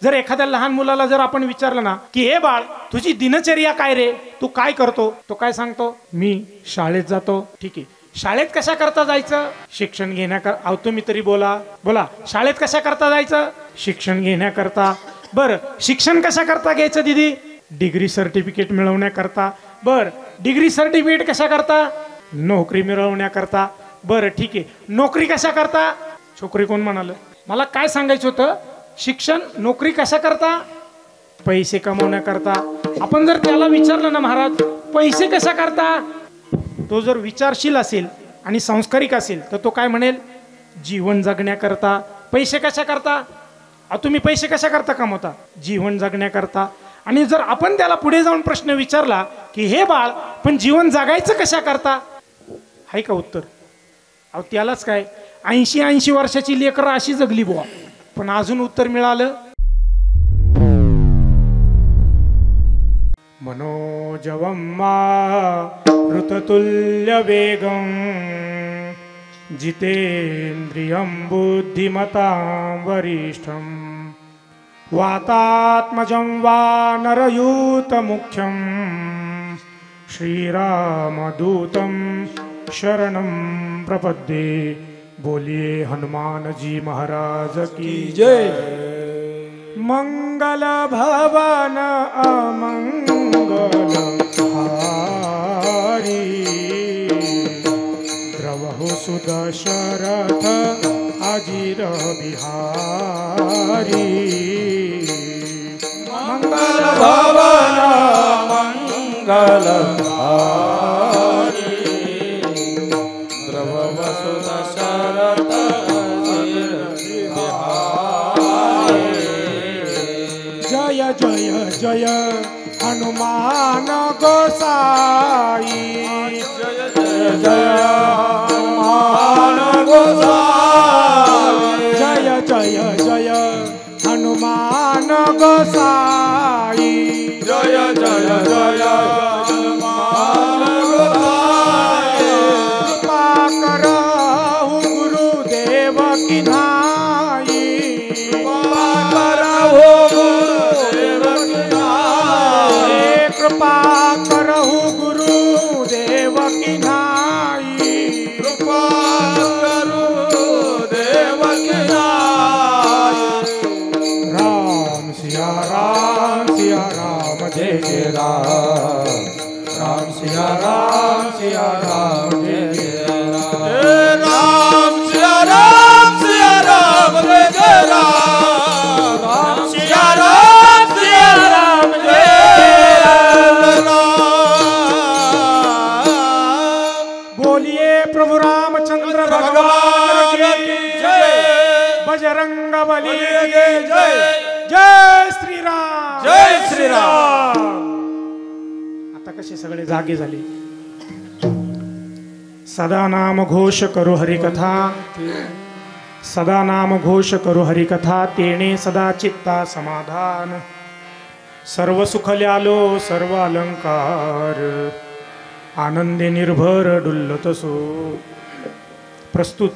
जर एखाद्या लहान मुलाला जर आपण विचारलं ना की हे बाळ तुझी दिनचर्या काय रे, तू काय करतो, तो काय सांगतो, मी शाळेत जातो. ठीक आहे, शाळेत कशा करता जायचं, शिक्षण घेण्याकरता. तुम्ही तरी बोला बोला, शाळेत कशा करता जायचं, शिक्षण घेण्याकरता. बरं, शिक्षण कशा करता घ्यायचं दीदी, डिग्री सर्टिफिकेट मिळवण्याकरता. बरं, डिग्री सर्टिफिकेट कशा करता, नोकरी मिळवण्याकरता. बरं ठीक आहे, नोकरी कशा करता, छोकरी कोण म्हणाल, मला काय सांगायचं होतं, शिक्षण नोकरी कशा करता, पैसे कमवण्याकरता. आपण जर त्याला विचारलं ना महाराज पैसे कशा करता, तो जर विचारशील असेल आणि संस्कारिक असेल तर तो काय म्हणेल, जीवन जगण्याकरता. पैसे कशा करता, तुम्ही पैसे कशा करता कमवता, जीवन जगण्याकरता. आणि जर आपण त्याला पुढे जाऊन प्रश्न विचारला की हे बाळ पण जीवन जगायचं कशा करता, आहे का उत्तर, त्यालाच काय 80 वर्षाची लेकरं अशी जगली बुवा, पण अजून उत्तर मिळालं. मनोजवं ऋततुल्य वेगं जितेन्द्रियं बुद्धिमतां वरिष्ठं वातात्मजं वानरयूतमुख्यं श्रीरामदूतं शरणं प्रपद्ये. बोलिए हनुमान जी महाराज की जय. मंगल भवन अमंगल हारी द्रवहु सुदशरथ अजिर बिहारी. मंगल भवन मंगल हारी द्रवहु सुदशरथ अजिर बिहारी. जय जय जय हनुमान गोसाई, जय जय जय हनुमान गोसाई, जय जय जय हनुमान गोसाई, जय जय जय हनुमान गोसाई. कृपा करहु गुरुदेव की नाई, कृपा करहु गुरुदेव की नाई, कृपा करहु गुरुदेव की नाई, कृपा गुरुदेव की नाई. राम सिया राम जय जय राम, राम सिया राम जय जय राम. राम सिया राम जय जय राम, राम सिया राम जय राम. बोलिए प्रभु रामचंद्र भगवान की जय, बजरंग बली की जय. जय श्री राम, जय श्री राम. आता कसे सगळे जागे झाले. सदा नाम घोष करो हरिकथा, सदा नाम घोष करो हरिकथा, तेणे सदा चित्ता समाधान. सर्व सुख ल्यालो सर्व अलंकार, आनंदे निर्भर डुल्लतसो. प्रस्तुत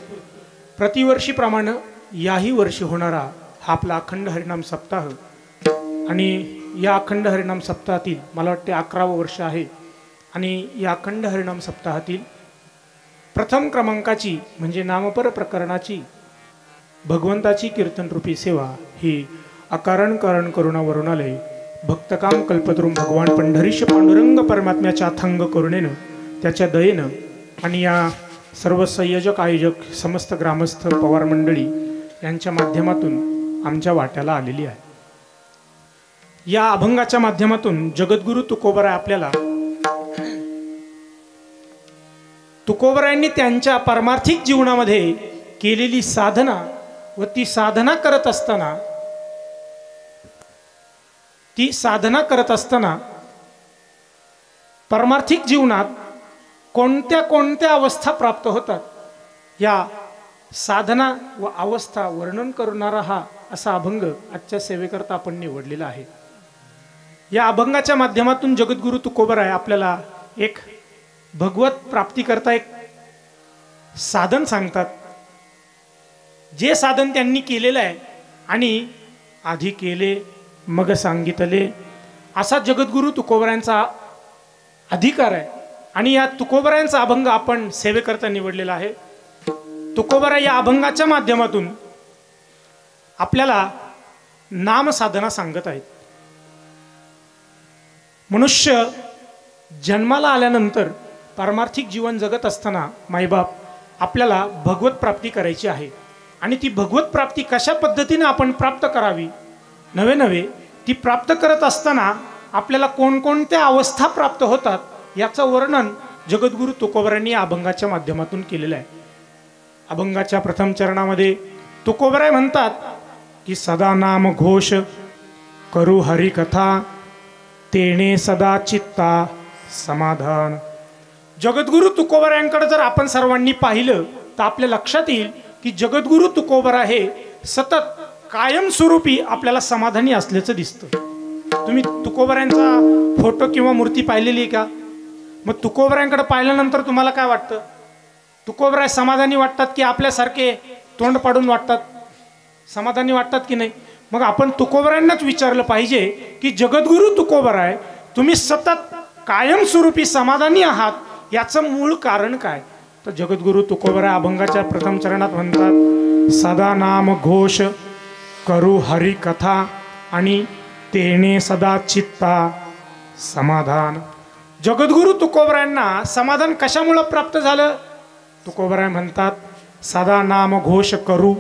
प्रतिवर्षीप्रमाणे याही वर्षी होणारा हा आपला अखंड हरिनाम सप्ताह. आणि या अखंड हरिनाम सप्ताहातील मला वाटते 11वं वर्ष आहे. आणि या अखंड हरिनाम सप्ताहातील प्रथम क्रमांकाची म्हणजे नामपर प्रकरणाची भगवंताची कीर्तनरूपी सेवा ही अकारण कारण करुणा वरुणालय भक्तकाम कल्पतरुम भगवान पंढरीश पांडुरंग परमात्म्याच्या अथंग करुणेनं, त्याच्या दयेनं आणि या सर्व संयोजक आयोजक समस्त ग्रामस्थ पवार मंडळी यांच्या माध्यमातून आमच्या वाट्याला आलेली आहे. या अभंगाच्या माध्यमातून जगद्गुरु तुकोबराय आपल्याला तुकोबरायांनी त्यांच्या पारमार्थिक जीवनामध्ये केलेली साधना व ती साधना करत असताना पारमार्थिक जीवनात कोणत्या कोणत्या अवस्था प्राप्त होतात या साधना व अवस्था वर्णन करणारा हा असा अभंग आजच्या सेवेकरता आपण निवडलेला आहे. या अभंगाच्या माध्यमातून जगद्गुरु तुकोबराय आपल्याला एक भगवत प्राप्ती करता एक साधन सांगतात. जे साधन त्यांनी केलेलं आहे आणि आधी केले मग सांगितले, असा जगद्गुरु तुकोबरायांचा अधिकार आहे. आणि या तुकोबरायांचा अभंग आपण सेवेकरता निवडलेला आहे. तुकोबराय या अभंगाच्या माध्यमातून आपल्याला नामसाधना सांगत आहेत. मनुष्य जन्माला आल्यानंतर पारमार्थिक जीवन जगत असताना माईबाप आपल्याला भगवत प्राप्ती करायची आहे. आणि ती भगवत प्राप्ती कशा पद्धतीने आपण प्राप्त करावी, नवे नवे ती प्राप्त करत असताना आपल्याला कोणकोणत्या अवस्था प्राप्त होतात याचं वर्णन जगद्गुरु तुकोबरायांनी या अभंगाच्या माध्यमातून केलेलं आहे. अभंगाच्या प्रथम चरणामध्ये तुकोबराय म्हणतात की सदा नाम घोष करू हरी कथा, तेणे सदा चित्ता समाधान. जगद्गुरु तुकोबरायांकडे जर आपण सर्वांनी पाहिलं तर आपल्या लक्षात येईल की जगद्गुरु तुकोबराय हे सतत कायमस्वरूपी आपल्याला समाधानी असल्याचं दिसतं. तुम्ही तुकोबरायांचा फोटो किंवा मूर्ती पाहिलेली आहे का? मग तुकोबरायांकडे पाहिल्यानंतर तुम्हाला काय वाटतं? तुकोबराय समाधानी वाटतात की आपल्यासारखे तोंड पाडून वाटतात? समाधानी वाटतात की नाही? मग आपण तुकोबरायांनाच विचारलं पाहिजे की जगद्गुरु तुकोबराय तुम्ही सतत कायमस्वरूपी समाधानी आहात याचं मूळ कारण काय? तर जगद्गुरु तुकोबराय अभंगाच्या प्रथम चरणात म्हणतात सदा नाम घोष करू हरी कथा आणि तेणे सदा चित्ता समाधान. जगद्गुरु तुकोबरायांना समाधान कशामुळे प्राप्त झालं? तुकोबराय म्हणतात सदा नाम घोष करू,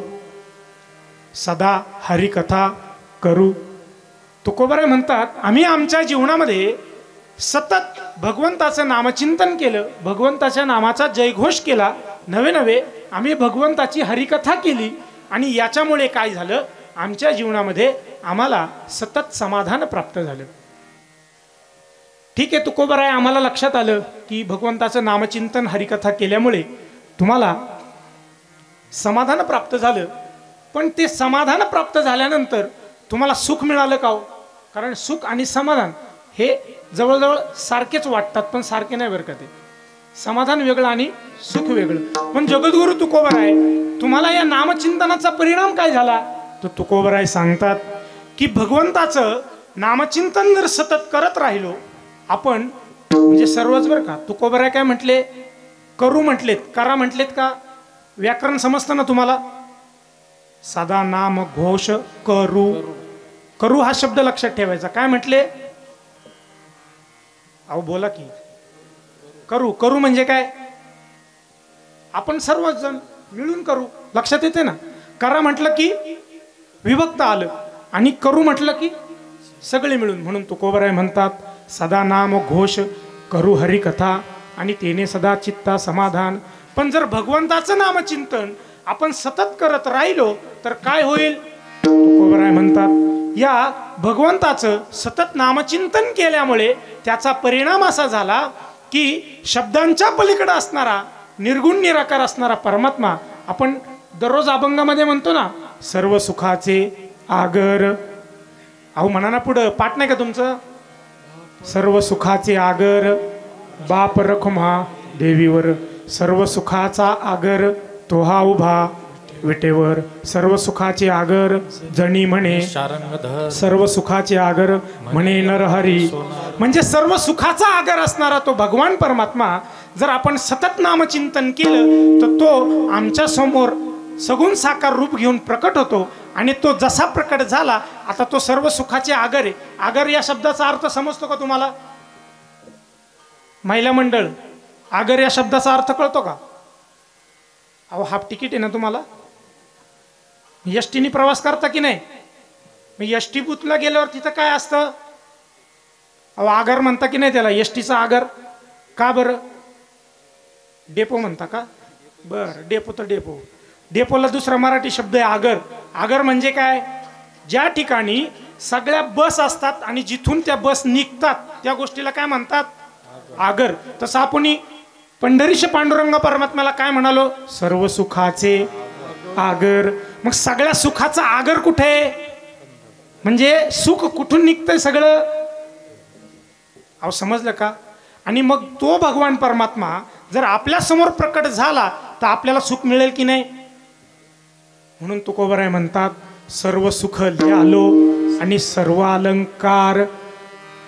सदा हरिकथा करू. तुकोबराय म्हणतात आम्ही आमच्या जीवनामध्ये सतत भगवंताचं नामचिंतन केलं, भगवंताच्या नामाचा जयघोष केला, नवे नवे आम्ही भगवंताची हरिकथा केली आणि याच्यामुळे काय झालं? आमच्या जीवनामध्ये आम्हाला सतत समाधान प्राप्त झालं. ठीक आहे तुकोबराय, आम्हाला लक्षात आलं की भगवंताचं नामचिंतन हरिकथा केल्यामुळे तुम्हाला समाधान प्राप्त झालं, पण ते समाधान प्राप्त झाल्यानंतर तुम्हाला सुख मिळालं का हो? कारण सुख आणि समाधान हे जवळजवळ सारखेच वाटतात, पण सारखे नाही बरं का. ते समाधान वेगळं आणि सुख वेगळं. पण जगद्गुरु तुकोबराय तुम्हाला या नामचिंतनाचा परिणाम काय झाला? तर तुकोबराय सांगतात की भगवंताचं नामचिंतन जर सतत करत राहिलो आपण, म्हणजे सर्वच बरं का. तुकोबराय काय म्हटले? करू म्हटलेत, करा म्हटलेत का? व्याकरण समजतं ना तुम्हाला? सदा नाम घोष करू, करू हा शब्द लक्षात ठेवायचा. काय म्हटले? अहो बोला की. करू, करू म्हणजे काय? आपण सर्वजण मिळून करू, लक्षात येते ना? करा म्हटलं की विभक्त आलं आणि करू म्हटलं की सगळे मिळून. म्हणून तुकोबराय म्हणतात सदा नाम घोष करू हरी कथा आणि तेने सदा चित्ता समाधान. पण जर भगवंताचं नामचिंतन आपण सतत करत राहिलो तर काय होईल? तुकोबराय म्हणतात या भगवंताचं सतत नामचिंतन केल्यामुळे त्याचा परिणाम असा झाला की शब्दांच्या पलीकडे असणारा निर्गुण निराकार असणारा परमात्मा, आपण दररोज अभंगामध्ये म्हणतो ना सर्व सुखाचे आगर. अहो म्हणा ना पुढं, पाठ नाही का तुमचं? सर्व सुखाचे आगर बाप रखुमा देवीवर, सर्व सुखाचा आगर तो हा उभा विटेवर, सर्व सुखाचे आगर जणी म्हणे सर्व सुखाचे आगर म्हणे नरहरी. म्हणजे सर्व सुखाचा आगर असणारा तो भगवान परमात्मा जर आपण सतत नामचिंतन केलं तर तो आमच्या समोर सगुण साकार रूप घेऊन प्रकट होतो. आणि तो जसा प्रकट झाला, आता तो सर्व सुखाचे आगर आहे. आगर या शब्दाचा अर्थ समजतो का तुम्हाला? महिला मंडळ, आगर या शब्दाचा अर्थ कळतो का? अहो हाफ तिकीट आहे ना तुम्हाला? एसटीने प्रवास करता की नाही? मग एसटी बुथला गेल्यावर तिथं काय असतं? अहो आगर म्हणता की नाही त्याला? एसटीचा आगर का बरं? डेपो म्हणता का? बरं, डेपो तर डेपो. डेपोला दुसरा मराठी शब्द आहे आगर. आगर म्हणजे काय? ज्या ठिकाणी सगळ्या बस असतात आणि जिथून त्या बस निघतात त्या गोष्टीला काय म्हणतात? आगर. तसं आपण पंढरीश पांडुरंग परमात्म्याला काय म्हणालो? सर्व सुखाचे आगर. मग सगळ्या सुखाचा आगर कुठे? म्हणजे सुख कुठून निघतंय सगळं? अहो समजलं का? आणि मग तो भगवान परमात्मा जर आपल्या समोर प्रकट झाला तर आपल्याला सुख मिळेल की नाही? म्हणून तुकोबराय म्हणतात सर्व सुख ल्यालो आणि सर्व अलंकार.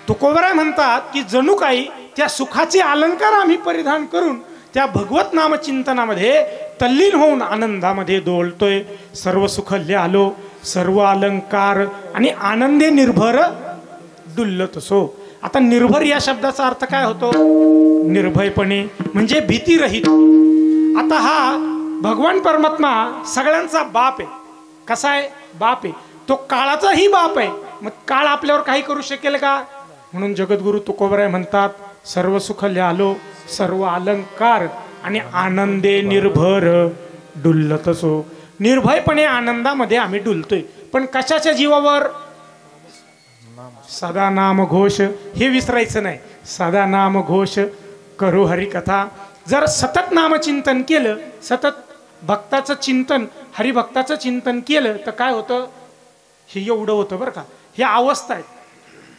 तुकोबराय म्हणतात की जणू काही त्या सुखाचे अलंकार आम्ही परिधान करून त्या भगवत नाम चिंतनामध्ये तल्लीन होऊन आनंदामध्ये डोलतोय. सर्व सुख ल्यालो सर्व अलंकार आणि आनंदे निर्भर डुल्लतसो. आता निर्भर या शब्दाचा अर्थ काय होतो? निर्भयपणे, म्हणजे भीतीरहित. आता हा भगवान परमात्मा सगळ्यांचा बाप आहे. कसा आहे? बाप आहे. तो काळाचाही बाप आहे. मग काळ आपल्यावर काही करू शकेल का? म्हणून जगद्गुरु तुकोबराय म्हणतात सर्व सुख ल्यालो सर्व अलंकार आणि आनंदे निर्भर डुल्लतसो. निर्भयपणे आनंदामध्ये आम्ही डुलतोय. पण कशाच्या जीवावर? सदा नाम घोष, हे विसरायचं नाही. सदा नाम घोष करू हरिकथा. जर सतत नामचिंतन केलं, सतत भक्ताचं चिंतन, हरिभक्ताचं चिंतन केलं तर काय होतं? हे एवढं होतं बरं का. ह्या अवस्था आहेत,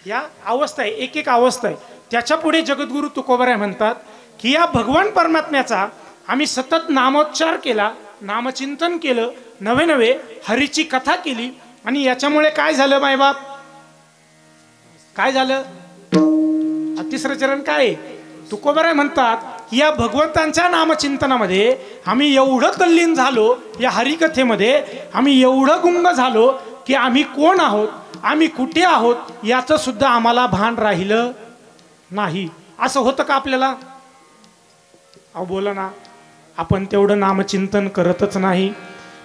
ह्या अवस्था आहे, एक एक अवस्था आहे. त्याच्या पुढे जगद्गुरु तुकोबराय म्हणतात की या भगवान परमात्म्याचा आम्ही सतत नामोच्चार केला, नामचिंतन केलं, नवे नवे हरीची कथा केली आणि याच्यामुळे काय झालं मायबाप? काय झालं? तिसरं चरण काय? तुकोबराय म्हणतात की या भगवंतांच्या नामचिंतनामध्ये आम्ही एवढं तल्लीन झालो, या हरिकथेमध्ये आम्ही एवढं गुंग झालो की आम्ही कोण आहोत, आम्ही कुठे आहोत याचं सुद्धा आम्हाला भान राहिलं नाही. असं होतं का आपल्याला? अहो बोला ना, आपण तेवढं नामचिंतन करतच नाही.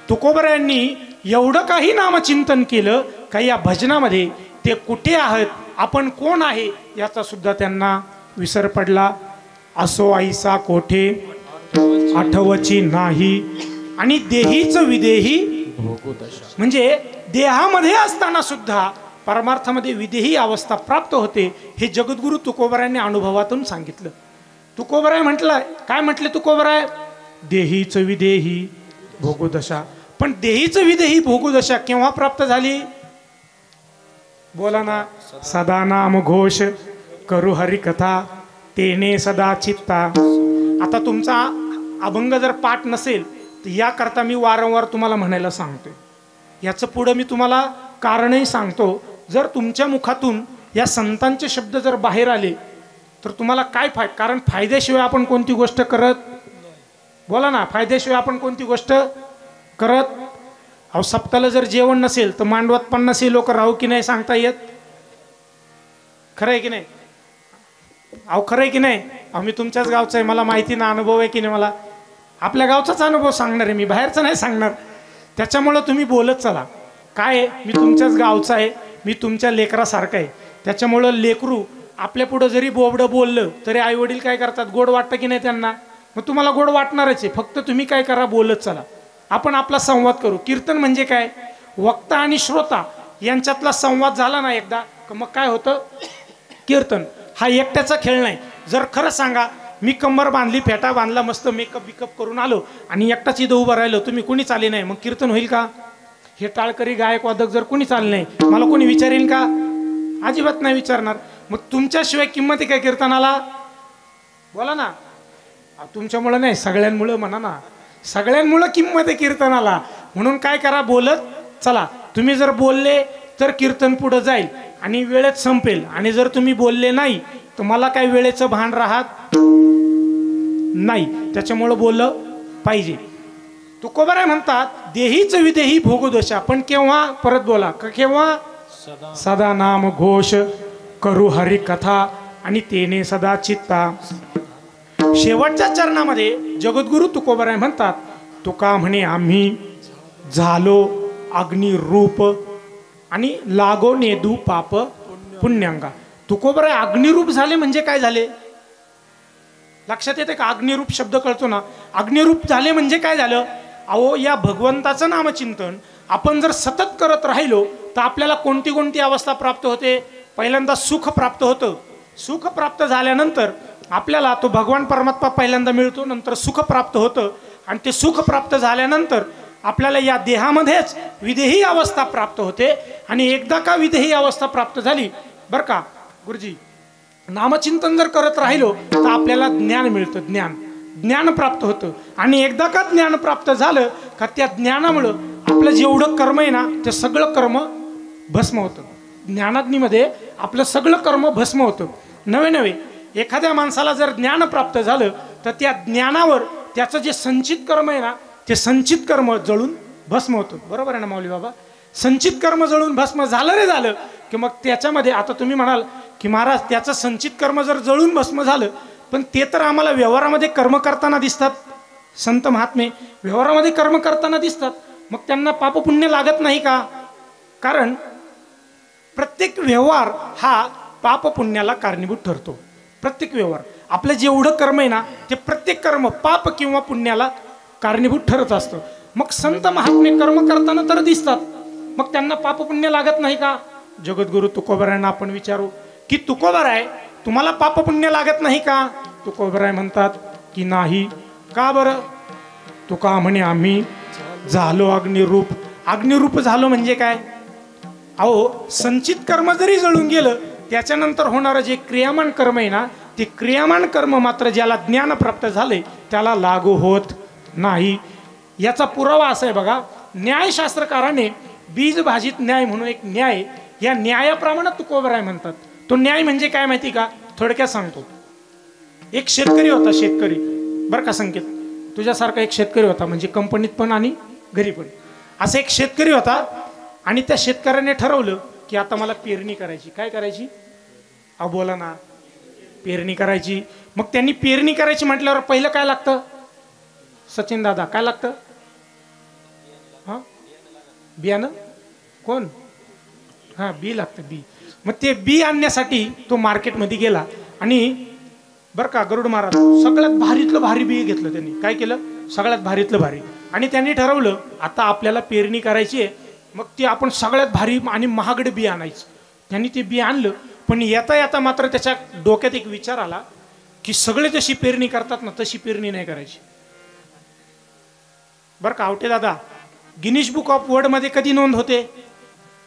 तुकोबरायांनी एवढं काही नामचिंतन केलं का या भजनामध्ये ते कुठे आहेत, आपण कोण आहे याचा सुद्धा त्यांना विसर पडला. असो ऐसा कोठे आठवची नाही आणि देहीच विदेही भोगोदशा. म्हणजे देहामध्ये असताना सुद्धा परमार्थामध्ये विदेही अवस्था प्राप्त होते. हे जगद्गुरु तुकोबरायांनी अनुभवातून सांगितलं. तुकोबराय म्हटलं, काय म्हटले तुकोबराय? देहीच विदेही भोगोदशा. पण देहीच विदेही भोगोदशा केव्हा प्राप्त झाली? बोला ना. सदा नाम घोष करू हरिकथा तेने सदा चित्ता. आता तुमचा अभंग जर पाठ नसेल तर याकरता मी वारंवार तुम्हाला म्हणायला सांगतोय. याचं पुढं मी तुम्हाला कारणही सांगतो. जर तुमच्या मुखातून या संतांचे शब्द जर बाहेर आले तर तुम्हाला काय कारण फायद्याशिवाय आपण कोणती गोष्ट करत? बोला ना, फायद्याशिवाय आपण कोणती गोष्ट करत? अहो सप्ताला जर जेवण नसेल तर मांडवात 50 लोक राहू की नाही सांगता येत. खरं आहे की नाही? अहो खरं आहे की नाही? अहो मी तुमच्याच गावचा आहे, मला माहिती ना, अनुभव आहे की नाही. मला आपल्या गावचाच अनुभव सांगणार आहे मी, बाहेरचा नाही सांगणार. त्याच्यामुळं तुम्ही बोलत चला. काय आहे, मी तुमच्याच गावचा आहे, मी तुमच्या लेकरासारखं आहे. त्याच्यामुळं लेकरू आपल्या पुढं जरी बोबडं बोललं तरी आईवडील काय करतात? गोड वाटतं की नाही त्यांना? मग तुम्हाला गोड वाटणारच आहे. फक्त तुम्ही काय करा? बोलत चला. आपण आपला संवाद करू. कीर्तन म्हणजे काय? वक्ता आणि श्रोता यांच्यातला संवाद झाला ना एकदा, मग काय होतं? कीर्तन हा एकट्याचा खेळ नाही. जर खरं सांगा, मी कंबर बांधली, फेटा बांधला, मस्त मेकअप बिकअप करून आलो आणि एकटाच इथं उभं राहिलो, तुम्ही कुणी चाले नाही, मग कीर्तन होईल का? हे टाळकरी गायक वादक जर कुणी चालले नाही, मला कोणी विचारेल का? अजिबात नाही विचारणार. मग तुमच्याशिवाय किंमत आहे काय कीर्तनाला? बोला ना. तुमच्यामुळं नाही, सगळ्यांमुळं म्हणा ना. सगळ्यांमुळं किंमत आहे कीर्तनाला. म्हणून काय करा? बोलत चला. तुम्ही जर बोलले तर कीर्तन पुढं जाईल आणि वेळेत संपेल. आणि जर तुम्ही बोलले नाही तर मला काय वेळेचं भान राहत नाही. त्याच्यामुळं बोललं पाहिजे. तुकोबराय म्हणतात देहीच विदेही भोगोदशा. पण केव्हा? परत बोला. केव्हा? सदा नाम घोष करू हरी कथा आणि तेने सदा चित्ता. शेवटच्या चरणामध्ये जगद्गुरु तुकोबराय म्हणतात, तुका म्हणे आम्ही झालो अग्निरूप आणि लागो नेदू पाप पुण्यांगा. तुकोबराय अग्निरूप झाले म्हणजे काय झाले? लक्षात येते का? अग्निरूप शब्द कळतो ना. अग्निरूप झाले म्हणजे काय झालं? अहो या भगवंताचं नामचिंतन आपण जर सतत करत राहिलो तर आपल्याला कोणती कोणती अवस्था प्राप्त होते? पहिल्यांदा सुख प्राप्त होतं. सुख प्राप्त झाल्यानंतर आपल्याला तो भगवान परमात्मा पहिल्यांदा मिळतो, नंतर सुख प्राप्त होतं. आणि ते सुख प्राप्त झाल्यानंतर आपल्याला या देहामध्येच विदेही अवस्था प्राप्त होते. आणि एकदा का विदेही अवस्था प्राप्त झाली बरं का गुरुजी, नामचिंतन जर करत राहिलो तर आपल्याला ज्ञान मिळतं. ज्ञान प्राप्त होतं. आणि एकदा का ज्ञान प्राप्त झालं का त्या ज्ञानामुळं आपलं जेवढं कर्म आहे ना ते सगळं कर्म भस्म होतं. ज्ञानाग्नीमध्ये आपलं सगळं कर्म भस्म होतं. नवे एखाद्या माणसाला जर ज्ञान प्राप्त झालं तर त्या ज्ञानावर त्याचं जे संचित कर्म आहे ना ते संचित कर्म जळून भस्म होतं. बरोबर आहे ना माऊली बाबा? संचित कर्म जळून भस्म झालं रे झालं की मग त्याच्यामध्ये आता तुम्ही म्हणाल की महाराज त्याचं संचित कर्म जर जळून भस्म झालं पण ते तर आम्हाला व्यवहारामध्ये कर्म करताना दिसतात. संत महात्मे व्यवहारामध्ये कर्म करताना दिसतात, मग त्यांना पापपुण्य लागत नाही का? कारण प्रत्येक व्यवहार हा पापपुण्याला कारणीभूत ठरतो. प्रत्येक व्यवहार आपलं जेवढं कर्म आहे ना ते प्रत्येक कर्म पाप किंवा पुण्याला कारणीभूत ठरत असतं. मग संत महात्मे कर्म करताना तर दिसतात, मग त्यांना पापपुण्य लागत नाही का? जगद्गुरु तुकोबारायांना आपण विचारू की तुकोबाराय तुम्हाला पापपुण्य लागत नाही का? तुकोबाराय म्हणतात की नाही. का बरं? तुका म्हणे आम्ही झालो अग्निरूप. अग्निरूप झालो म्हणजे काय? अहो संचित कर्म जरी जळून गेलं त्याच्यानंतर होणारं जे क्रियामान कर्म आहे ना ते क्रियामान कर्म मात्र ज्याला ज्ञान प्राप्त झाले त्याला लागू होत नाही. याचा पुरावा असा आहे बघा, न्यायशास्त्रकाराने बीजभाजित न्याय म्हणून एक न्याय, या न्यायाप्रमाणे तुकोबाराय म्हणतात. तो न्याय म्हणजे काय माहिती का? थोडक्यात सांगतो. एक शेतकरी होता, शेतकरी बरं का संकेत, तुझ्यासारखा एक शेतकरी होता, म्हणजे कंपनीत पण आणि घरी पण. असा एक शेतकरी होता आणि त्या शेतकऱ्याने ठरवलं की आता मला पेरणी करायची. काय करायची? अहो बोला ना, पेरणी करायची. मग त्यांनी पेरणी करायची म्हटल्यावर पहिलं काय लागतं सचिन दादा? काय लागतं? हा बियाणं. कोण? हा बी लागतं, बी. मग ते बी आणण्यासाठी तो मार्केटमध्ये गेला आणि बरं का गरुड महाराज सगळ्यात भारीतलं भारी बी घेतलं त्यांनी. काय केलं? सगळ्यात भारीतलं भारी. आणि त्यांनी ठरवलं आता आपल्याला पेरणी करायची आहे, मग ते आपण सगळ्यात भारी आणि महागडे बी आणायचं. त्यांनी ते बी आणलं, पण येता येता मात्र त्याच्या डोक्यात एक विचार आला की सगळे जशी पेरणी करतात ना तशी पेरणी नाही करायची. बरं का आवटे दादा, गिनीज बुक ऑफ वर्ल्ड मध्ये कधी नोंद होते?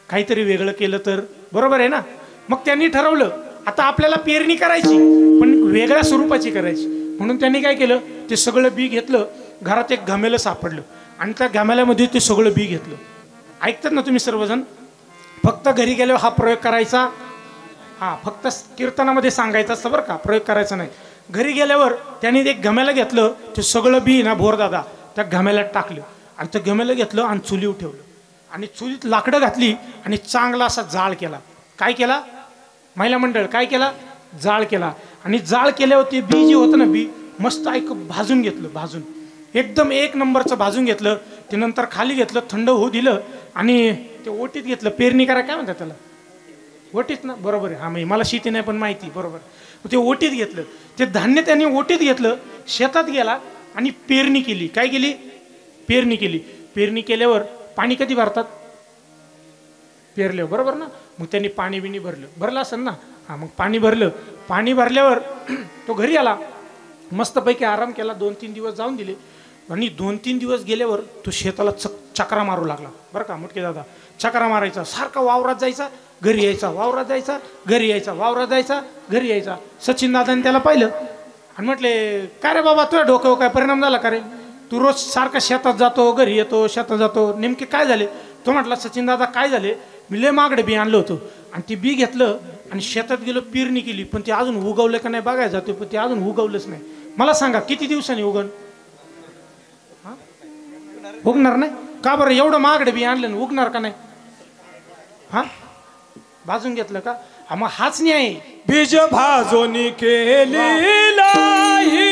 काहीतरी वेगळं केलं तर. बरोबर आहे ना? मग त्यांनी ठरवलं आता आपल्याला पेरणी करायची पण वेगळ्या स्वरूपाची करायची. म्हणून त्यांनी काय केलं, ते सगळं बी घेतलं. घरात एक घमेलं सापडलं आणि त्या घमेल्यामध्ये ते सगळं बी घेतलं. ऐकतात ना तुम्ही सर्वजण? फक्त घरी गेल्यावर हा प्रयोग करायचा. हा फक्त कीर्तनामध्ये सांगायचा असतं बरं का, प्रयोग करायचा नाही. घरी गेल्यावर त्यांनी एक घमेलं घेतलं, ते सगळं बी ना भोर दादा त्या घमेल्यात टाकलं आणि ते घमेलं घेतलं आणि चुलीवर ठेवलं आणि चुलीत लाकडं घातली आणि चांगला असा जाळ केला. काय केला? महिला मंडळ काय केला? जाळ केला. आणि जाळ केल्यावर ते बी जे होतं ना, बी मस्त भाजून घेतलं. भाजून एकदम एक नंबरचं भाजून घेतलं. ते नंतर खाली घेतलं, थंड होऊ दिलं आणि ते ओटीत घेतलं. पेरणी करा काय म्हणतात त्याला? ओटीत ना? बरोबर आहे. हा मग मला शेती नाही पण माहिती. बरोबर. ते ओटीत घेतलं, ते धान्य त्यांनी ओटीत घेतलं, शेतात गेला आणि पेरणी केली. काय केली? पेरणी केली. पेरणी केल्यावर पाणी कधी भरतात? पेरल्यावर. बरोबर ना? मग त्यांनी पाणी बिणी भरलं असेल ना? हा मग पाणी भरलं. पाणी भरल्यावर तो घरी आला, मस्तपैकी आराम केला. 2-3 दिवस जाऊन दिले आणि 2-3 दिवस गेल्यावर तो शेताला चक्रा मारू लागला. बरं का मुटके दादा, चक्रा मारायचा. सारखा वावरात जायचा, घरी यायचा, वावरात जायचा, घरी यायचा, वावरात जायचा, घरी यायचा. सचिन दादाने त्याला पाहिलं आणि म्हटले काय रे बाबा तुझ्या डोक्यावर काय परिणाम झाला का रे? तू रोज सारखा शेतात जातो, घरी येतो, शेतात जातो, नेमके काय झाले? तो म्हटला सचिन दादा काय झाले, मी लय मागडे बी आणलं होतं आणि ते बी घेतलं आणि शेतात गेलो, पेरणी केली, पण ते अजून उगवलं का नाही बघायला जातो, पण ते अजून उगवलंच नाही. मला सांगा किती दिवसांनी उगन? उगणार नाही का? बरं एवढं मागडे बी आणलं उगणार का नाही? हा भाजून घेतलं का? हा मग हाच न्याय. बीज भाजून केली नाही,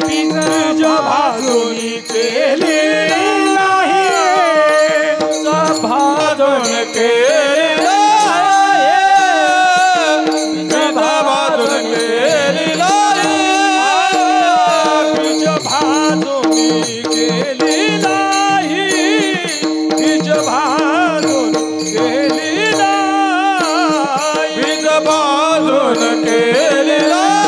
बीज भाजून केली नाही, भाजून केली नाही, बीज भाजून केली नाही, बीज भाजून केली नाही, बीज भाजून केली नाही, बीज भाजून केली नाही,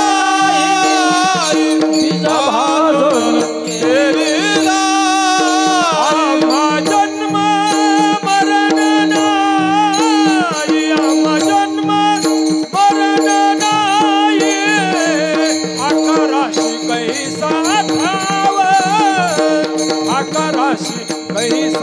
बीज भाजून केली नाही. आम्हा जन्म मरण नाही, आम्हा जन्म मरण नाही, आकाराशी कैसा धाव, आकाराशी कैसा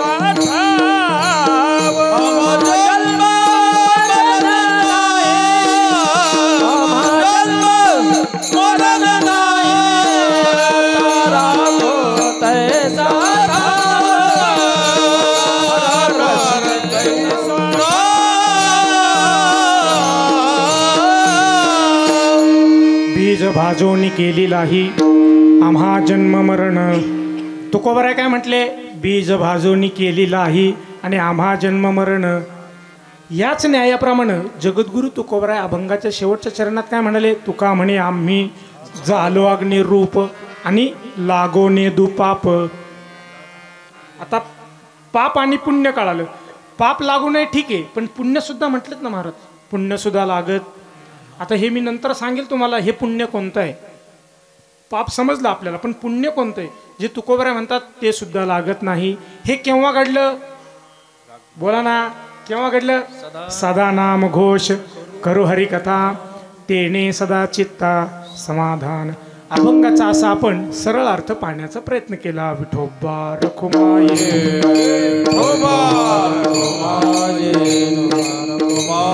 भाजोनी केलेलाही आम्हा जन्म मरण. तुकोबराय काय म्हटले? बीज भाजोनी केलेलाही आणि आम्हा जन्म मरण. याच न्यायाप्रमाणे जगद्गुरु तुकोबराय अभंगाच्या शेवटच्या चरणात काय म्हणाले? तुका म्हणे आम्ही झालो अग्निरूप आणि लागोने दुपाप. आता पाप आणि पुण्य कळालं. पाप लागू नये ठीक आहे, पण पुण्य सुद्धा म्हटलेत ना महाराज, पुण्य सुद्धा लागत. आता हे मी नंतर सांगेल तुम्हाला हे पुण्य कोणतं आहे. पाप समजलं आपल्याला, पण पुण्य कोणतं आहे जे तुकोबराय म्हणतात ते सुद्धा लागत नाही. हे केव्हा घडलं? बोला ना, केव्हा घडलं? सदा नाम घोष करू हरिकथा तेने सदा चित्ता समाधान. अभंगाचा असा आपण सरळ अर्थ पाहण्याचा प्रयत्न केला. विठोबा रखुमाये विठोबा रखुमाये रखुमाये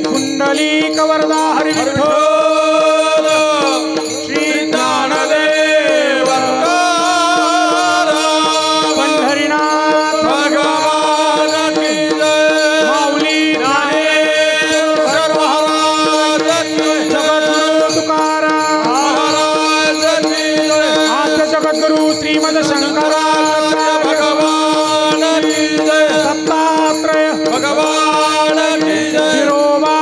कुंडली कवरदा हरि विठ्ठल श्री ज्ञानदेव पंढरीनाथ भगवान की जय. माऊली ज्ञानेश्वर महाराज की जगद्गुरु तुकाराम महाराज की जय. आद्य जगद्गुरु श्रीमद शंकराचार्य भगवान की जय. दत्तात्रय भगवान की जय. विरोबा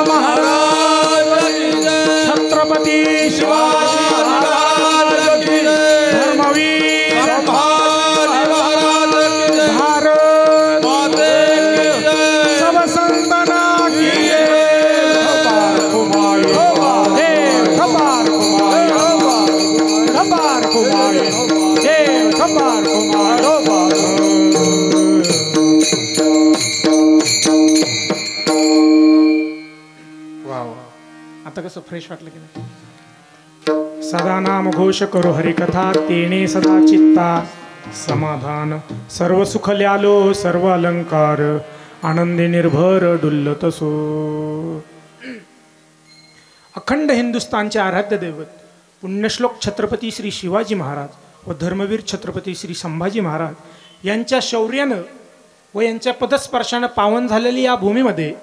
महाराज की जय. छत्रपती शिवाजी महाराज की जय. धर्मवीर संभाजी महाराज की जय. भारत माते की जय. सब संतना की जय. खपार कुमारी देव खपार कुमारी खपार कुमारी देव खपार कुमारी. वा वा, आता कसं फ्रेश वाटलं की नाही? सदा नाम घोष करो हरिकथा तेने सदा चित्ता समाधान. सर्व सुख ल्यालो सर्व अलंकार आनंदे निर्भर डुल्लत सो. अखंड हिंदुस्थानचे आराध्य दैवत पुण्यश्लोक छत्रपती श्री शिवाजी महाराज व धर्मवीर छत्रपती श्री संभाजी महाराज यांच्या शौर्यानं व यांच्या पदस्पर्शानं पावन झालेली या भूमीमध्ये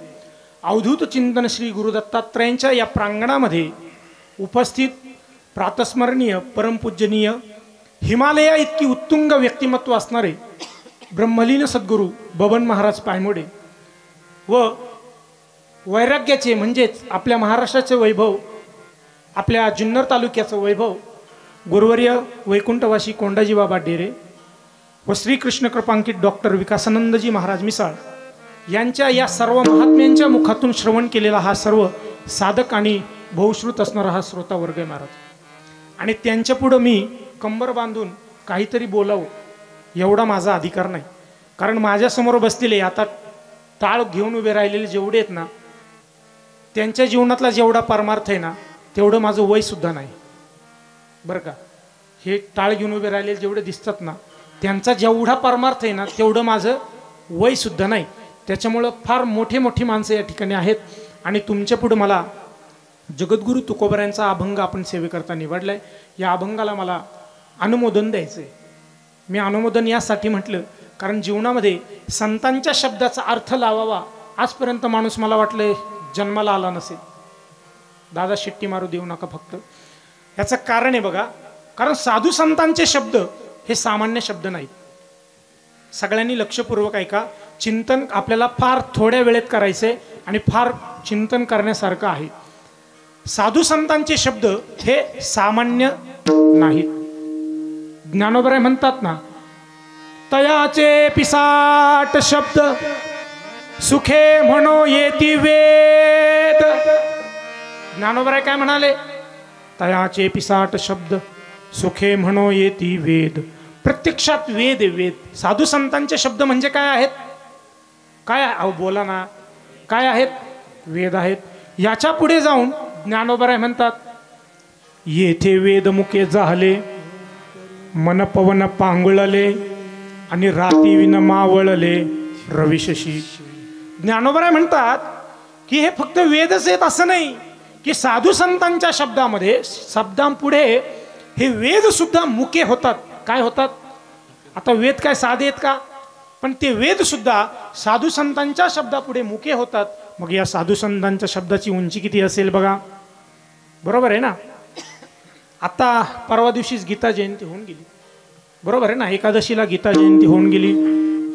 अवधूत चिंतन श्री गुरुदत्तात्रयांच्या या प्रांगणामध्ये उपस्थित प्रातस्मरणीय परमपूजनीय हिमालया इतकी उत्तुंग व्यक्तिमत्व असणारे ब्रह्मलीन सद्गुरू बबन महाराज पायमोडे व वैराग्याचे म्हणजेच आपल्या महाराष्ट्राचे वैभव, आपल्या जुन्नर तालुक्याचं वैभव गुरुवर्य वैकुंठवासी कोंडाजी बाबा डेरे व श्रीकृष्ण कृपांकित डॉक्टर विकासानंदजी महाराज मिसाळ यांच्या या सर्व महात्म्यांच्या मुखातून श्रवण केलेला हा सर्व साधक आणि बहुश्रुत असणारा हा श्रोता वर्ग आहे महाराज. आणि त्यांच्या पुढं मी कंबर बांधून काहीतरी बोलावं एवढा माझा अधिकार नाही. कारण माझ्यासमोर बसलेले आता टाळ घेऊन उभे राहिलेले जेवढे आहेत ना, त्यांच्या जीवनातला जेवढा परमार्थ आहे ना तेवढं माझं वयसुद्धा नाही बरं का. हे टाळ घेऊन उभे राहिलेले जेवढे दिसतात ना त्यांचा जेवढा परमार्थ आहे ना तेवढं माझं वयसुद्धा नाही. त्याच्यामुळं फार मोठी मोठी माणसं या ठिकाणी आहेत. आणि तुमच्या पुढं मला जगद्गुरु तुकोबरायांचा अभंग आपण सेवेकरता निवडलाय. या अभंगाला मला अनुमोदन द्यायचं आहे. मी अनुमोदन यासाठी म्हटलं कारण जीवनामध्ये संतांच्या शब्दाचा अर्थ लावावा आजपर्यंत माणूस मला वाटलं जन्माला आला नसेल. दादा शिट्टी मारू देऊ नका फक्त. याचं कारण आहे बघा, कारण साधू संतांचे शब्द हे सामान्य शब्द नाहीत. सगळ्यांनी लक्षपूर्वक ऐका. चिंतन आपल्याला फार थोड्या वेळेत करायचे आणि फार चिंतन करण्यासारखं आहे. साधू संतांचे शब्द हे सामान्य नाहीत. ज्ञानोबराय म्हणतात ना, तयाचे पिसाट शब्द सुखे म्हणो येती वेद. ज्ञानोबराय काय म्हणाले? तयाचे पिसाट शब्द सुखे म्हणो येती वेद. प्रत्यक्षात वेद आहे, वेद. साधू संतांचे शब्द म्हणजे काय आहेत? काय अहो बोला ना, काय आहेत? वेद आहेत. याच्या पुढे जाऊन ज्ञानोबराय म्हणतात, येथे वेद मुके झाले मन पवन पांगुळले आणि राती विन मावळले रविशशी. ज्ञानोबराय म्हणतात की हे फक्त वेदच आहेत असं नाही, की साधू संतांच्या शब्दामध्ये शब्दांपुढे हे वेद सुद्धा मुके होतात. काय होतात? आता वेद काय साधे आहेत का? पण ते वेद सुद्धा साधू संतांच्या शब्दापुढे मुके होतात. मग या साधू संतांच्या शब्दाची उंची किती असेल बघा. बरोबर आहे ना. आता परवा दिवशीच गीता जयंती होऊन गेली. बरोबर आहे ना. एकादशीला गीता जयंती होऊन गेली.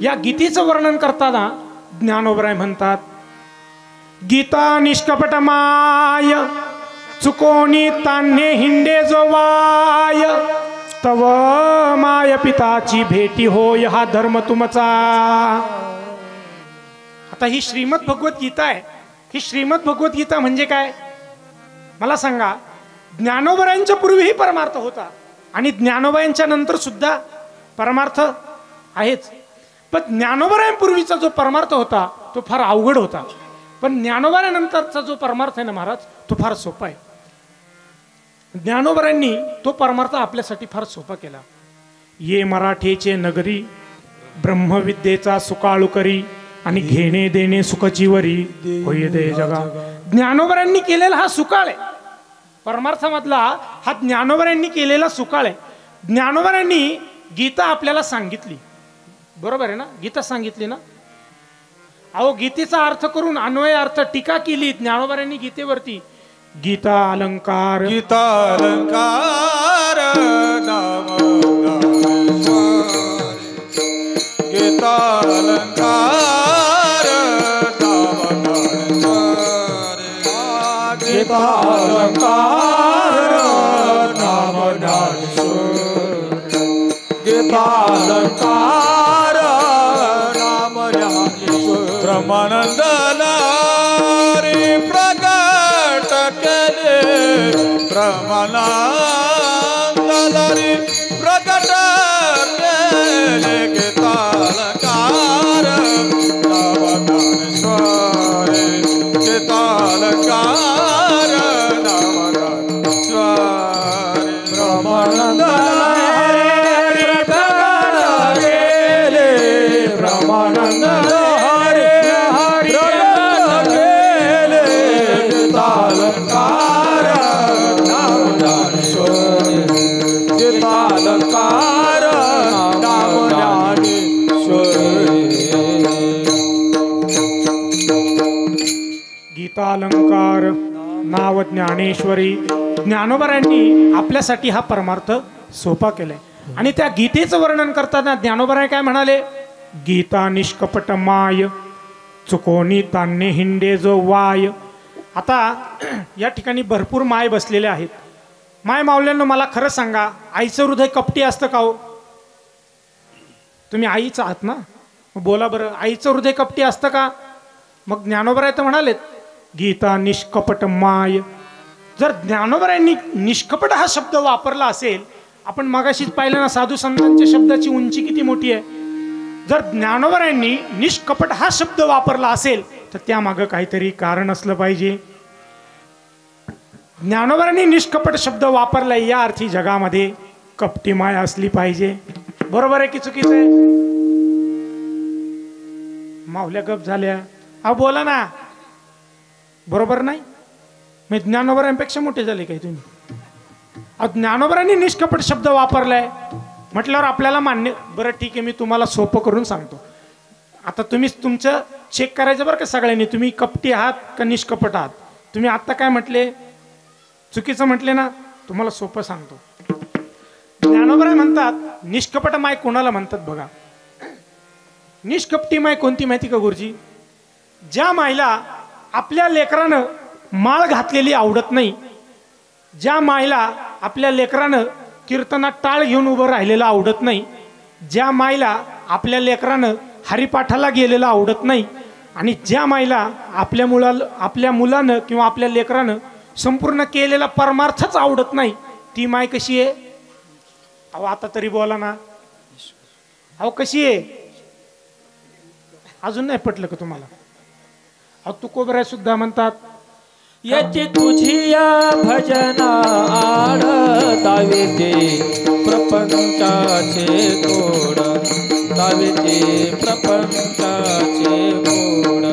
या गीतेचं वर्णन करताना ज्ञानोबराय म्हणतात, गीता निष्कपट माय चुकोनी तान्हे हिंडे जो वाय, तव माय पिताची भेटी होय हा धर्म तुमचा. आता ही श्रीमद भगवद्गीता आहे. ही श्रीमद भगवद्गीता म्हणजे काय मला सांगा. ज्ञानोबरायांच्या पूर्वीही परमार्थ होता आणि ज्ञानोबरायांच्या नंतर सुद्धा परमार्थ आहेच. पण ज्ञानोबरायांपूर्वीचा जो परमार्थ होता तो फार अवघड होता. पण ज्ञानोबरायांनंतरचा जो परमार्थ आहे ना महाराज, तो फार सोपा आहे. ज्ञानोबरायांनी तो परमार्थ आपल्यासाठी फार सोपा केला. ये मराठीचे नगरी ब्रह्मविद्येचा सुकाळू करी आणि घेणे देणे सुखजीवरी होय दे जगा. ज्ञानोबरायांनी केलेला हा सुकाळ आहे. परमार्थामधला हा ज्ञानोबरायांनी केलेला सुकाळ आहे. ज्ञानोबरायांनी गीता आपल्याला सांगितली. बरोबर आहे ना. गीता सांगितली ना. अहो गीतेचा अर्थ करून अन्वय अर्थ टीका केली ज्ञानोबरायांनी गीतेवरती. गीता अलंकार गीता अलंकार नाम गीता अलंकार नाम गीता अलंकार नाम गीता अलंकार नाम ब्रह्मानंद प्रगट केले ब्रह्मानंदलारी प्रगट केले गीता अलंकार नामज्ञानेश्वरी गीता अलंकार नामज्ञानेश्वरी ब्रह्मानंदलारी प्रगट केले ब्रह्मानंदलारी अलंकार नाम ज्ञानेश्वरी गीता अलंकार नाम ज्ञानेश्वरी. गीता अलंकार नाव ज्ञानेश्वरी. ज्ञानोबरायांनी आपल्यासाठी हा परमार्थ सोपा केलाय. आणि त्या गीतेचं वर्णन करताना ज्ञानोबराय काय म्हणाले, गीता निष्कपट माय चुकोनी तान्हे हिंडे जो वाय. आता या ठिकाणी भरपूर माय बसलेले आहेत. माय मावल्यांनो मला खरं सांगा, आईचं हृदय कपटी असतं का हो? तुम्ही आईच आहात ना, बोला बरं, आईचं हृदय कपटी असतं का? मग ज्ञानोबराय तर म्हणालेत गीता निष्कपट माय. जर ज्ञानोबरायांनी निष्कपट हा शब्द वापरला असेल, आपण मगाशीच पाहिलं ना साधू संतांच्या शब्दाची उंची किती मोठी आहे. जर ज्ञानोबरायांनी निष्कपट हा शब्द वापरला असेल तर त्यामागं काहीतरी कारण असलं पाहिजे. ज्ञानोबरायांनी निष्कपट शब्द वापरलाय या अर्थी जगामध्ये कपटी माय असली पाहिजे. बरोबर आहे की चुकीचं आहे? मावल्या गप झाल्या. अहो बोला ना, बरोबर नाही? मी ज्ञानोबरायांपेक्षा मोठे झाले काही तुम्ही? ज्ञानोबरायांनी निष्कपट शब्द वापरलाय म्हटल्यावर आपल्याला मान्य. बरं ठीक आहे, मी तुम्हाला सोपं करून सांगतो. आता तुम्ही तुमचं चेक करायचं बरं का सगळ्यांनी, तुम्ही कपटी आहात का निष्कपट आहात. तुम्ही आत्ता काय म्हटले, चुकीचं म्हटले ना. तुम्हाला सोपं सांगतो. ज्ञानोबराय म्हणतात निष्कपट माय कोणाला म्हणतात बघा. निष्कपटी माय कोणती माहिती का गुरुजी? ज्या मायला आपल्या लेकरानं माळ घातलेली आवडत नाही, ज्या मायला आपल्या लेकरानं कीर्तनात टाळ घेऊन उभं राहिलेलं आवडत नाही, ज्या मायला आपल्या लेकरानं हरिपाठाला गेलेलं आवडत नाही, आणि ज्या मायला आपल्या मुलानं किंवा आपल्या लेकरानं संपूर्ण केलेला परमार्थच आवडत नाही, ती माय कशी आहे? अहो आता तरी बोला ना. अहो कशी आहे? अजून नाही पटलं का तुम्हाला? अहो तुकोबराय सुद्धा म्हणतात याची तुझी या भजना आड तावे ते प्रपंचाचे गोड, तावे ते प्रपंचाचे गोड.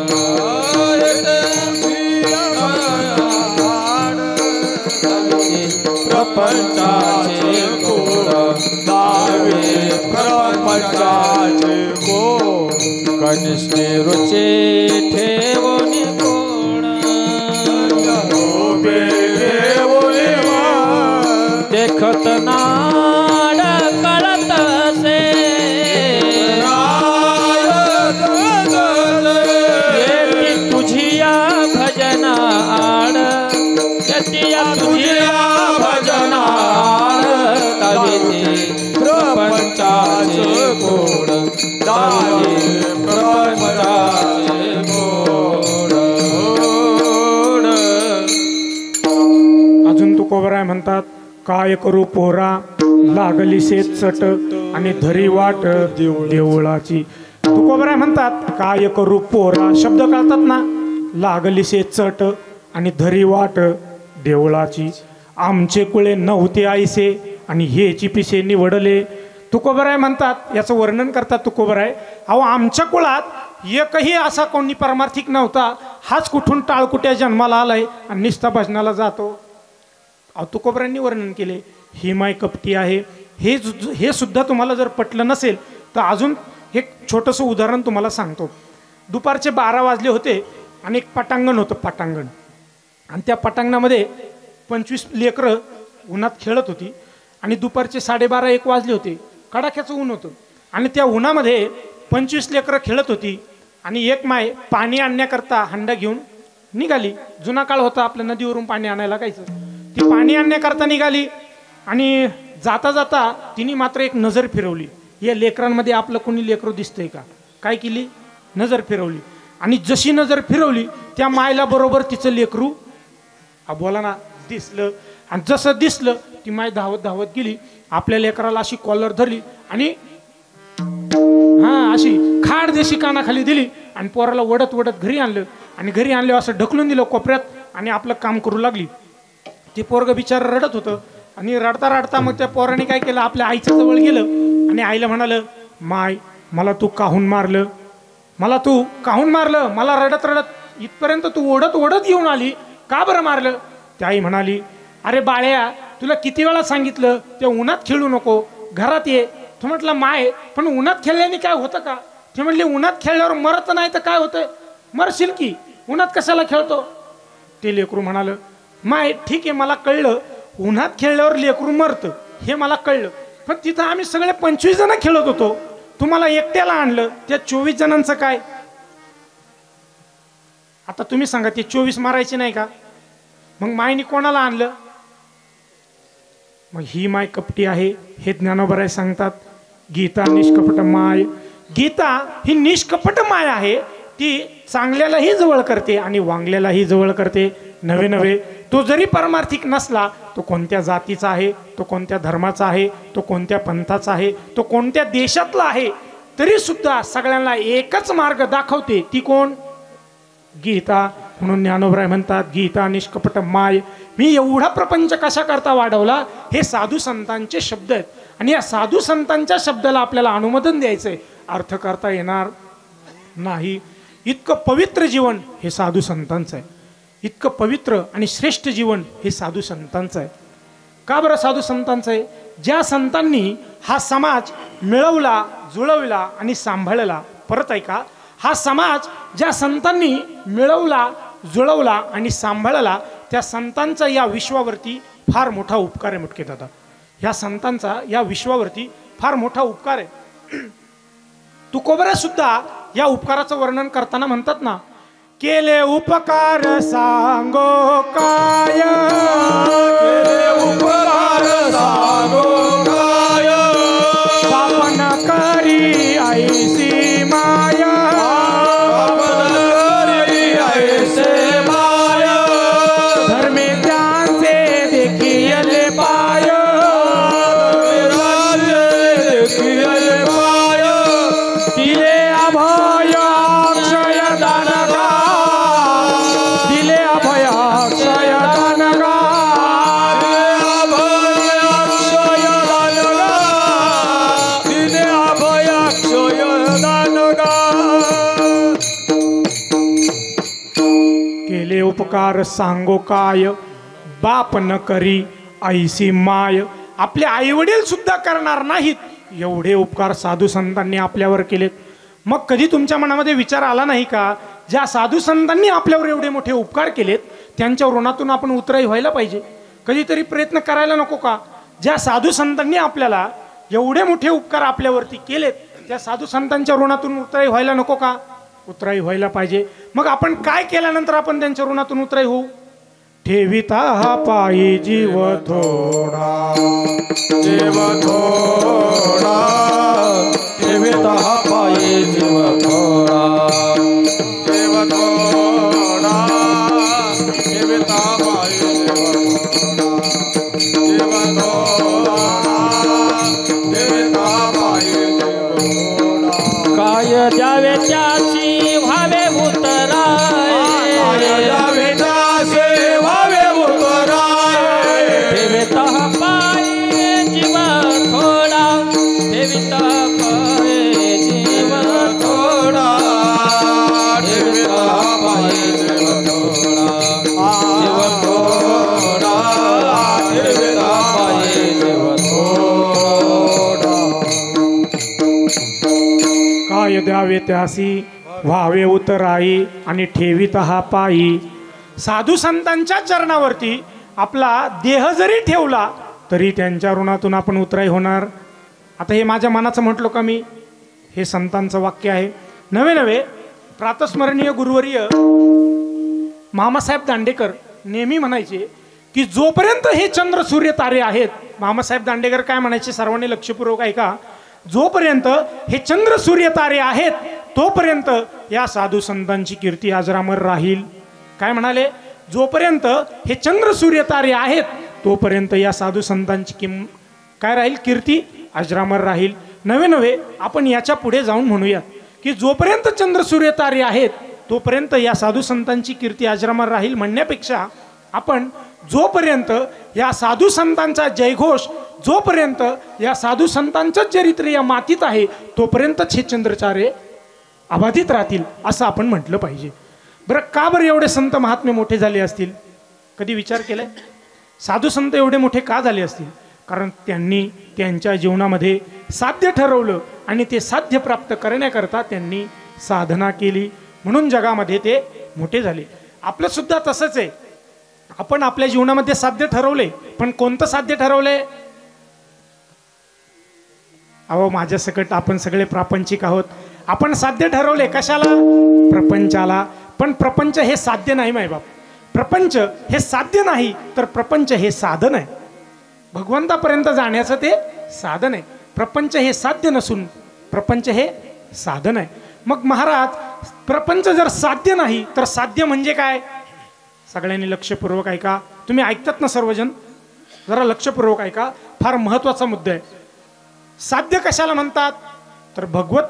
प्रपंचाचे गोड, तावे प्रपंचाचे गोड. कनिष्ठे रुचे ठेवून कोण उभे ठेवले मान देखत नाड कळत से येती तुझिया भजन आड येतिया तुझिया भजन आड तविते प्रपंचाचे गोड तविते प्रपंचाचे गोड अजून तुकोबराय म्हणतात, काय करू पोरा लागली शेत चट आणि धरी वाट देवळाची. तुकोबराय म्हणतात, काय करू पोरा, शब्द कळतात ना, लागली शेत चट आणि धरी वाट देवळाची. आमचे कुळे नव्हते आईसे आणि हेची पिसे निवडले. तुकोबराय म्हणतात, याचं वर्णन करतात तुकोबराय, अहो आमच्या कुळात एकही असा कोणी परमार्थिक नव्हता, हाच कुठून टाळकुट्या जन्माला आलाय आणि निस्ता भजनाला जातो. तुकोबरायांनी वर्णन केले. ही माय कपटी आहे. हे सुद्धा तुम्हाला जर पटलं नसेल तर अजून एक छोटंसं उदाहरण तुम्हाला सांगतो. दुपारचे 12 वाजले होते आणि एक पटांगण होतं, पटांगण, आणि त्या पटांगणामध्ये 25 लेकरं उन्हात खेळत होती आणि दुपारचे 12:30-1 वाजले होते. कडाक्याचं ऊन होतं आणि त्या उन्हामध्ये 25 लेकरं खेळत होती आणि एक माय पाणी आणण्याकरता हंडा घेऊन निघाली. जुना काळ होता, आपल्या नदीवरून पाणी आणायला लागायचं. ती पाणी आणण्याकरता निघाली आणि जाता जाता तिने मात्र एक नजर फिरवली. या लेकरांमध्ये आपलं कोणी लेकरं दिसतंय का? काय केली? नजर फिरवली. आणि जशी नजर फिरवली त्या मायला बरोबर तिचं लेकरू बोला ना दिसलं. आणि जसं दिसलं ती माय धावत धावत गेली, आपल्या लेकराला अशी कॉलर धरली आणि अशी खाड देशी कानाखाली दिली आणि पोराला वडत वडत घरी आणलं. आणि घरी आणलं असं ढकलून दिलं कोपऱ्यात आणि आपलं काम करू लागली. ते पोरग बिचार रडत होतं आणि रडता रडता मग त्या पोराने काय केलं, आपल्या आईच्या जवळ गेलं आणि आईला म्हणालं, माय मला तू काहून मारलं, मला तू काहून मारलं, मला रडत रडत इथपर्यंत तू ओढत ओढत येऊन आली, का बरं मारलं? त्या आई म्हणाली, अरे बाळ्या तुला किती वेळा सांगितलं ते उन्हात खेळू नको, घरात ये. तू म्हटलं माय पण उन्हात खेळल्याने काय होतं का? ते म्हणले उन्हात खेळल्यावर मरत नाही तर काय होतंय? मरशील की, उन्हात कशाला खेळतो? ते लेकरू म्हणालं, माय ठीक आहे मला कळलं उन्हात खेळल्यावर लेकरू मरतं हे मला कळलं, पण तिथं आम्ही सगळे 25 जण खेळत होतो, तुम्हाला एकट्याला आणलं, त्या 24 जणांचं काय? आता तुम्ही सांगा, ते 24 मारायचे नाही का? मग मायनी कोणाला आणलं? मग ही माय कपटी आहे हे ज्ञानोबराय सांगतात. गीता निष्कपट माय, गीता ही निष्कपट माय आहे. ती चांगल्यालाही जवळ करते आणि वांगल्यालाही जवळ करते. नवे नवे तो जरी परमार्थिक नसला, तो कोणत्या जातीचा आहे, तो कोणत्या धर्माचा आहे, तो कोणत्या पंथाचा आहे, तो कोणत्या देशातला आहे, तरी सुद्धा सगळ्यांना एकच मार्ग दाखवते. ती कोण? गीता. म्हणून ज्ञानोबराय म्हणतात, गीता निष्कपट माय. मी एवढा प्रपंच कशा करता वाढवला, हे साधू संतांचे शब्द आहेत. आणि या साधू संतांच्या शब्दाला आपल्याला अनुमोदन द्यायचंय, अर्थ करता येणार नाही. इतकं पवित्र जीवन हे साधू संतांचं आहे. इतकं पवित्र आणि श्रेष्ठ जीवन हे साधू संतांचं आहे. का बरं साधू संतांचं आहे? ज्या संतांनी हा समाज मिळवला, जुळवला आणि सांभाळला. परत ऐका, हा समाज ज्या संतांनी मिळवला, जुळवला आणि सांभाळला, त्या संतांचा या विश्वावरती फार मोठा उपकार आहे. मुटके दादा, ह्या संतांचा या विश्वावरती फार मोठा उपकार आहे. तुकोबरा सुद्धा या उपकाराचं वर्णन करताना म्हणतात ना, केले उपकार सांगो काय, केले उपकार सांगो काय, पापन करी ऐसी माया, पापन करी ऐसे माया, धर्मे त्यांचे देखिले पाय, देखिले पाय, दिले अभय अक्षय दानगा, दिले अभय अक्षय दानगा, अभय अक्षय दानगा, दिले अभय अक्षय दानगा. केले उपकार सांगो काय, बाप न करी ऐसी माय. आपले आईवडील सुद्धा करणार नाहीत एवढे उपकार साधू संतांनी आपल्यावर केलेत. मग कधी तुमच्या मनामध्ये विचार आला नाही का, ज्या साधू संतांनी आपल्यावर एवढे मोठे उपकार केलेत त्यांच्या ऋणातून आपण उतराई व्हायला पाहिजे? कधीतरी प्रयत्न करायला नको का? ज्या साधू संतांनी आपल्याला एवढे मोठे उपकार आपल्यावरती केलेत त्या साधू संतांच्या ऋणातून उतराई व्हायला नको का? उतराई व्हायला पाहिजे. मग आपण काय केल्यानंतर आपण त्यांच्या ऋणातून उतराई होऊ? ठेविता हा पायी जीव थोडा, जीव थोडा, ठेविता हा पायी जीव थोडा, जीव थोडा, ठेविता पायी जीव थोडा, ठेविता पायी जीव थोडा. काय द्यावे त्याची व्हावे उतराय, द्यावे त्याचे व्हावे उतराय. ठेविता हा पायी जीव थोडा, ठेविता पायी जीव थोडा, ठेविता पायी जीव थोडा, जीव थोडा, ठेविता पायी जीव थोडा. काय द्यावे त्यासी व्हावे उतराई आणि ठेविता हा पायी. साधू संतांच्या चरणावरती आपला देह जरी ठेवला तरी त्यांच्या ऋणातून आपण उतराई होणार. आता हे माझ्या मनाचं म्हटलो का मी? हे संतांचं वाक्य आहे. नवे नवे प्रातस्मरणीय गुरुवर्य मामासाहेब दांडेकर नेहमी म्हणायचे की जोपर्यंत हे चंद्र सूर्य तारे आहेत, मामासाहेब दांडेकर काय म्हणायचे, सर्वांनी लक्षपूर्वक ऐका, जोपर्यंत हे चंद्र सूर्य तारे आहेत तोपर्यंत या साधू संतांची कीर्ती अजरामर राहील. काय म्हणाले? जोपर्यंत हे चंद्र सूर्य तारे आहेत तोपर्यंत या साधू संतांची काय राहील? कीर्ती अजरामर राहील. नवे नवे आपण याच्या पुढे जाऊन म्हणूयात की जोपर्यंत चंद्र सूर्य तारे आहेत तोपर्यंत या साधू संतांची कीर्ती अजरामर राहील म्हणण्यापेक्षा आपण जोपर्यंत या साधू संतांचा जयघोष, जोपर्यंत या साधू संतांचं चरित्र या मातीत आहे तोपर्यंतच हे चंद्रतारे अबाधित राहतील असं आपण म्हटलं पाहिजे. बरं, का बरं एवढे संत महात्मे मोठे झाले असतील? कधी विचार केलाय? साधू संत एवढे मोठे का झाले असतील? कारण त्यांनी त्यांच्या जीवनामध्ये साध्य ठरवलं आणि ते साध्य प्राप्त करण्याकरता त्यांनी साधना केली, म्हणून जगामध्ये ते मोठे झाले. आपलं सुद्धा तसंच आहे. आपण आपल्या जीवनामध्ये साध्य ठरवले, पण कोणतं साध्य ठरवलंय? अहो, माझ्या सकट आपण सगळे प्रापंचिक आहोत. आपण साध्य ठरवले कशाला? प्रपंचाला. पण प्रपंच हे साध्य नाही मायबाप. प्रपंच हे साध्य नाही तर प्रपंच हे साधन आहे. भगवंतापर्यंत जाण्याचं ते साधन आहे. प्रपंच हे साध्य नसून प्रपंच हे साधन आहे. मग महाराज, प्रपंच जर साध्य नाही तर साध्य म्हणजे काय? सगळ्यांनी लक्षपूर्वक ऐका. तुम्ही ऐकतात ना सर्वजण? जरा लक्षपूर्वक ऐका, फार महत्वाचा मुद्दा आहे. साध्य कशाला म्हणतात? तर भगवत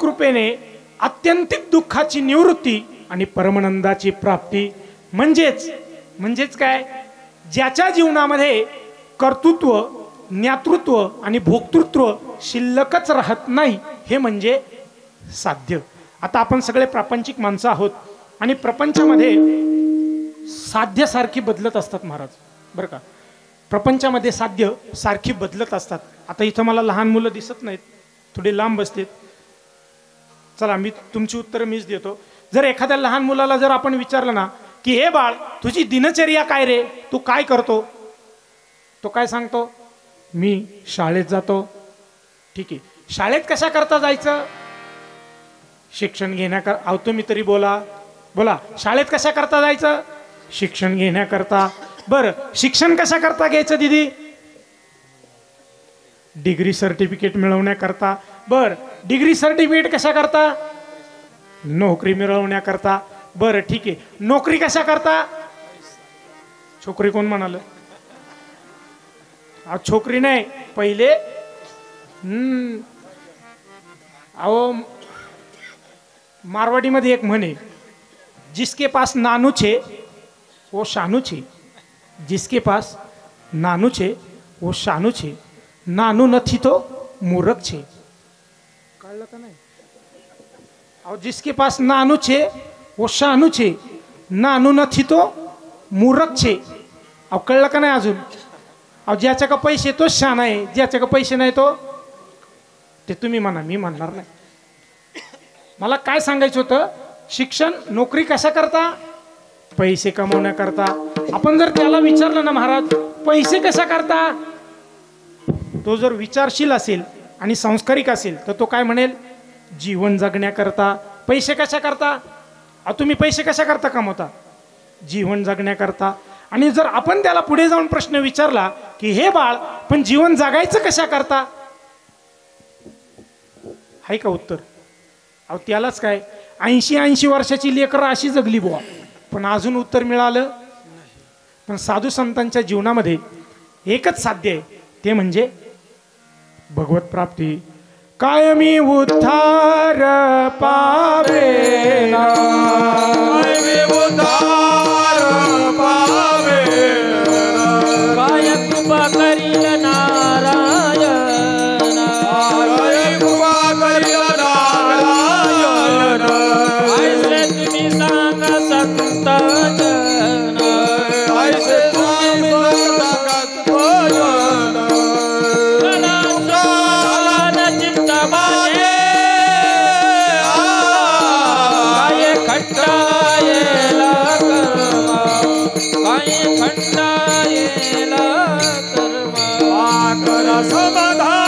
कृपेने आत्यंतिक दुःखाची निवृत्ती आणि परमानंदाची प्राप्ती. म्हणजेच काय? ज्याच्या जीवनामध्ये कर्तृत्व, ज्ञातृत्व आणि भोक्तृत्व शिल्लकच राहत नाही, हे म्हणजे साध्य. आता आपण सगळे प्रापंचिक माणसं आहोत आणि प्रपंचामध्ये साध्य सारखी बदलत असतात महाराज, बरं का? प्रपंचामध्ये साध्य सारखी बदलत असतात. आता इथं मला लहान मुलं दिसत नाहीत, थोडी लांब बसतील. चला, मी तुमची उत्तरं मीच देतो. जर एखाद्या लहान मुलाला जर आपण विचारलं ना की हे बाळ, तुझी दिनचर्या काय रे, तू काय करतो, तो काय सांगतो? मी शाळेत जातो. ठीक आहे, शाळेत कशा करता जायचं? शिक्षण घेण्याकरता. अहो तुम्ही तरी बोला, शाळेत कशा करता जायचं? शिक्षण घेण्याकरता. बरं, शिक्षण कशा करता घ्यायचं दीदी? डिग्री सर्टिफिकेट मिळवण्याकरता. बरं, डिग्री सर्टिफिकेट कशा करता? नोकरी मिळवण्याकरता. बरं ठीक आहे, नोकरी कशा करता? छोकरी कोण म्हणाल? छोकरी नाही, पहिले अहो मारवाडीमध्ये एक म्हणे, जिसके पास नानू छे वो शानू छे, जिसके पास नानू छे वो शानू छे, नानू नथी तो मूर्ख छे. कळलं का नाही? अहो जिसके पास नानू छे वो शानू छे, नानू नथी तो मूर्ख छे. अहो कळलं का नाही अजून? अहो ज्याच्या का पैसे तोच शान आहे, ज्याच्या का पैसे नाही तो, ते तुम्ही म्हणा, मी म्हणणार नाही. मला काय सांगायचं होतं, शिक्षण नोकरी कशा करता, पैसे कमवण्याकरता. आपण जर त्याला विचारलं ना महाराज पैसे कशा करता, तो जर विचारशील असेल आणि संस्कारिक असेल तर तो काय म्हणेल, जीवन जगण्याकरता. पैसे कशा करता, तुम्ही पैसे कशा करता कमवता, जीवन जगण्याकरता. आणि जर आपण त्याला पुढे जाऊन प्रश्न विचारला की हे बाळ पण जीवन जगायचं कशा करता, आहे का उत्तर? अहो त्यालाच काय 80 वर्षाची लेकरं अशी जगली बुवा, पण अजून उत्तर मिळालं. पण साधू संतांच्या जीवनामध्ये एकच साध्य आहे, ते म्हणजे भगवत प्राप्ती. कायमी उद्धार पावेना, कायमी उद्धार पावेना, काय कृपा करील नारायण, काय कृपा करील नारायण. ऐसे तुम्ही सांगा संत जन, ऐसे तुम्ही सांगत भजन. कलान चित्त माझे, काय खंडायला कर्मा, काय खंडायला कर्मा. कर समाधान